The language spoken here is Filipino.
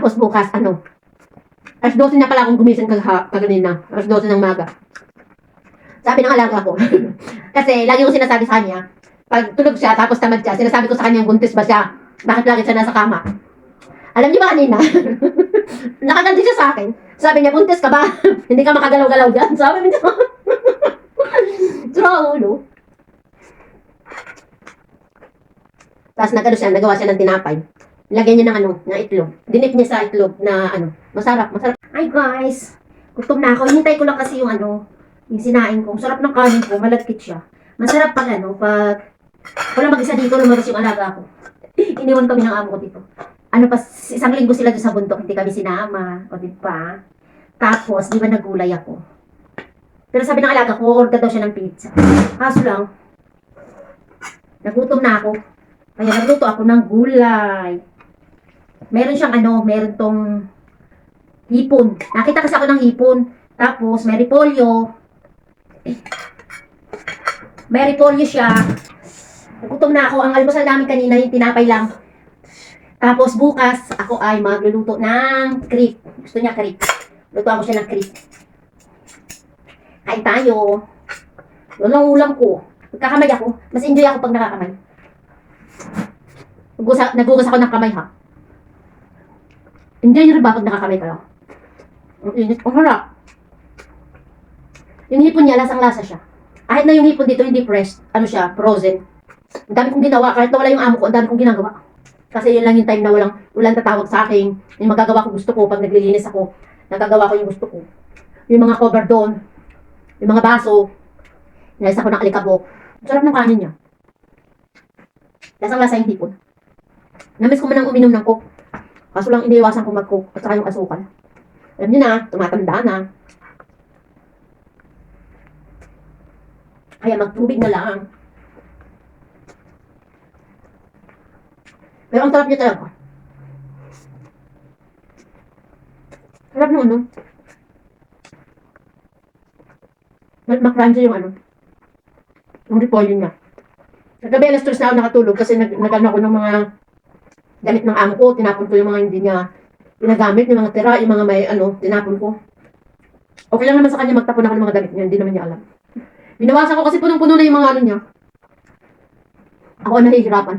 Tapos bukas, alas 12 na pala akong gumising kaganina. Alas 12 ng maga. Sabi ng alaga ko. Kasi lagi ko sinasabi sa kanya, pag tulog siya, tapos tamad siya, sinasabi ko sa kanya, buntis ba siya? Bakit lagi siya nasa kama? Alam niyo ba kanina? Nakaganti siya sa akin. Sabi niya, buntis ka ba? Hindi ka makagalaw-galaw dyan. Sabi niya. Sura ulo. Tapos nagawa siya ng tinapay. Lagyan niya ng itlog. Dinip niya sa itlog na masarap. Ay guys, gutom na ako. Hinintay ko lang kasi yung sinain ko. Sarap ng kanin ko, malagkit siya. Masarap pag pag wala mag-isa dito, lumabas yung alaga ko. Iniwan kami ng amo ko dito. Isang linggo sila doon sa bundok, hindi kami sinama. O diba? Tapos, di ba nagulay ako? Pero sabi ng alaga ko, order daw siya ng pizza. Kaso lang, nagutom na ako. Kaya nagluto ako ng gulay. Meron siyang meron tong hipon. Nakita kasi ako ng hipon. Tapos, may repolyo. May repolyo siya. Nagutom na ako. Ang almusal namin kanina, yung tinapay lang. Tapos, bukas, ako ay magluluto ng crepe. Gusto niya crepe. Lutuan ko siya ng crepe. Kain tayo. Yun ang ulam ko. Magkakamay ako. Mas enjoy ako pag nakakamay. Nagugas ako ng kamay, ha? Enjoy nyo rin ba pag nakakamay kayo? Ang init. Ang harap. Yung hipon niya, lasang-lasa siya. Kahit na yung hipon dito, hindi fresh. Frozen. Ang dami kong ginawa. Kahit nawala yung amo ko, ang dami kong ginagawa. Kasi yun lang yung time na walang tatawag sa akin. Yung magagawa ko gusto ko pag naglilinis ako. Nagagawa ko yung gusto ko. Yung mga cover doon. Yung mga baso. Nilalis ako ng alikabok. Sarap ng kanin niya. Lasang-lasa yung hipon. Namiss ko man ang uminom ng coke. Kaso lang iniiwasan ko mag-coke at saka yung asukal. Alam niyo na, tumatanda na. Kaya magtubig na lang. Pero ang sarap niya talaga. Sarap nung makransa yung yung repolyo niya. Nagabi alas 3 na ako nakatulog kasi nagano ako ng mga damit ng amo ko. Tinapon ko yung mga hindi niya ginagamit, yung mga tira, yung mga may tinapon ko. Okay lang naman sa kanya magtapon ako ng mga damit niya, hindi naman niya alam. Binawasan ko kasi punong-puno na yung mga niya. Ako ang nahihirapan.